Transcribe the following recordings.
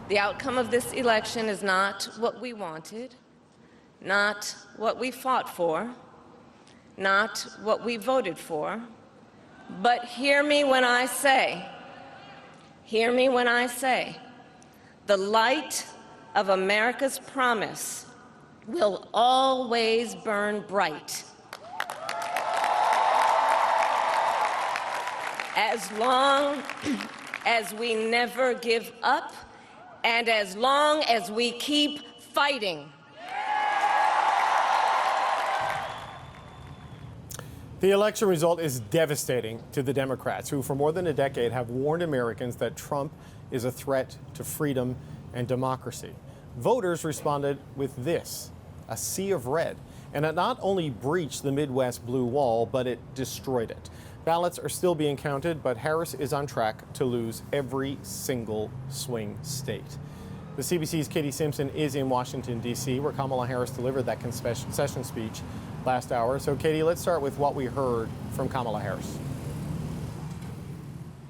The outcome of this election is not what we wanted, not what we fought for, not what we voted for, but hear me when I say, the light of America's promise will always burn bright. As long as we never give up and as long as we keep fighting. The election result is devastating to the Democrats, who for more than a decade have warned Americans that Trump is a threat to freedom and democracy. Voters responded with this, a sea of red, and it not only breached the Midwest blue wall, but it destroyed it. Ballots are still being counted, but Harris is on track to lose every single swing state. The CBC's Katie Simpson is in Washington, D.C., where Kamala Harris delivered that concession speech last hour. So, Katie, let's start with what we heard from Kamala Harris.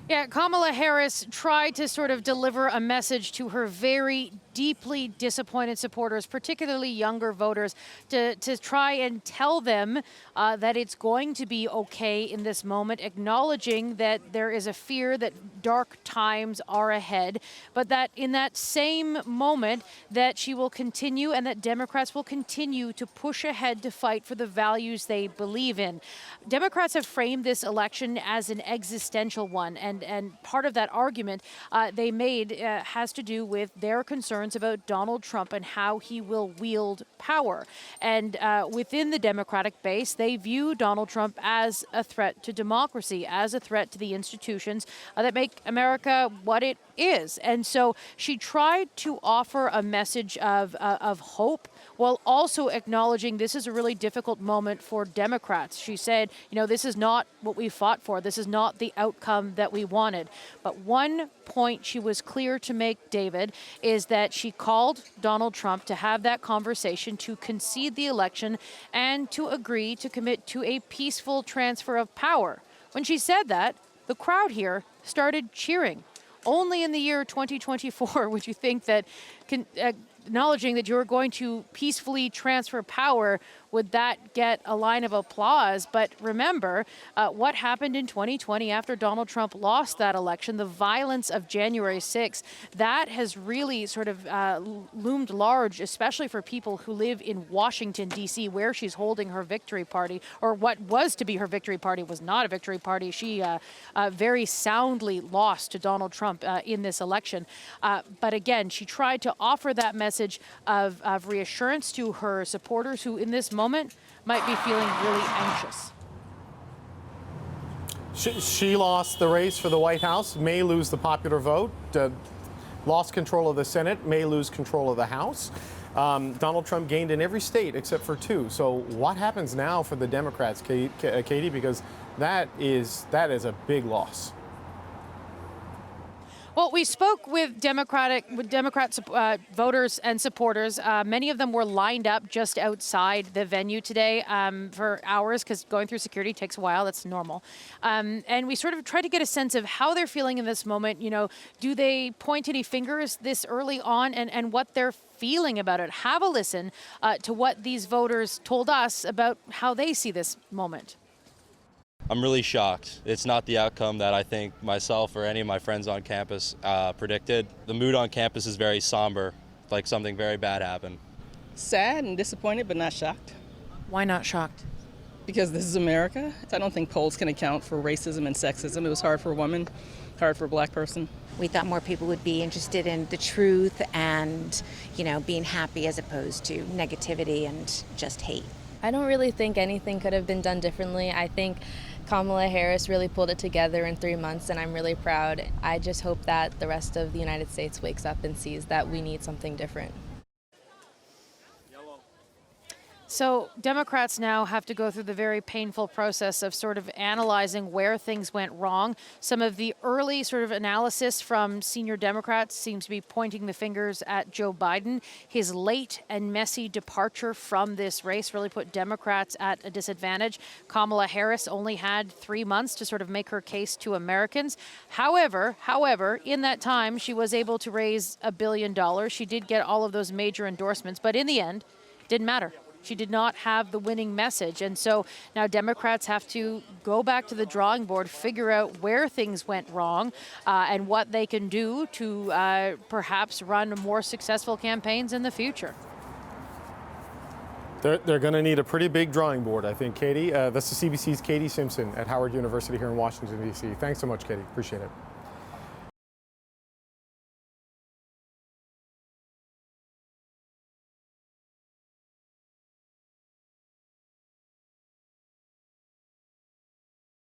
Yeah, Kamala Harris tried to sort of deliver a message to her very deeply disappointed supporters, particularly younger voters, to try and tell them that it's going to be okay in this moment, acknowledging that there is a fear that dark times are ahead, but that in that same moment that she will continue and that Democrats will continue to push ahead to fight for the values they believe in. Democrats have framed this election as an existential one, and part of that argument they made has to do with their concerns about Donald Trump and how he will wield power. And within the Democratic base, they view Donald Trump as a threat to democracy, as a threat to the institutions that make America what it is. And so she tried to offer a message of hope while also acknowledging this is a really difficult moment for Democrats. She said, you know, this is not what we fought for. This is not the outcome that we wanted. But one point she was clear to make, David, is that she called Donald Trump to have that conversation, to concede the election, and to agree to commit to a peaceful transfer of power. When she said that, the crowd here started cheering. Only in the year 2024 would you think that acknowledging that you're going to peacefully transfer power, would that get a line of applause? But remember what happened in 2020 after Donald Trump lost that election, the violence of January 6th, that has really sort of loomed large, especially for people who live in Washington, D.C., where she's holding her victory party, or what was to be her victory party was not a victory party. She very soundly lost to Donald Trump in this election. But again, she tried to offer that message of reassurance to her supporters who in this moment might be feeling really anxious. She lost the race for the White House, may lose the popular vote, lost control of the Senate, may lose control of the House. Donald Trump gained in every state except for 2. So what happens now for the Democrats, Katie? Because that is a big loss. Well, we spoke with Democrat voters and supporters. Many of them were lined up just outside the venue today for hours, because going through security takes a while. That's normal. And we sort of tried to get a sense of how they're feeling in this moment. You know, do they point any fingers this early on, and what they're feeling about it? Have a listen to what these voters told us about how they see this moment. I'm really shocked. It's not the outcome that I think myself or any of my friends on campus predicted. The mood on campus is very somber, like something very bad happened. Sad and disappointed, but not shocked. Why not shocked? Because this is America. I don't think polls can account for racism and sexism. It was hard for a woman, hard for a black person. We thought more people would be interested in the truth and, you know, being happy as opposed to negativity and just hate. I don't really think anything could have been done differently. I think Kamala Harris really pulled it together in 3 months, and I'm really proud. I just hope that the rest of the United States wakes up and sees that we need something different. So Democrats now have to go through the very painful process of sort of analyzing where things went wrong. Some of the early sort of analysis from senior Democrats seems to be pointing the fingers at Joe Biden. His late and messy departure from this race really put Democrats at a disadvantage. Kamala Harris only had 3 months to sort of make her case to Americans. However, in that time, she was able to raise $1 billion. She did get all of those major endorsements, but in the end, it didn't matter. She did not have the winning message. And so now Democrats have to go back to the drawing board, figure out where things went wrong and what they can do to perhaps run more successful campaigns in the future. They're going to need a pretty big drawing board, I think, Katie. That's the CBC's Katie Simpson at Howard University here in Washington, D.C. Thanks so much, Katie. Appreciate it.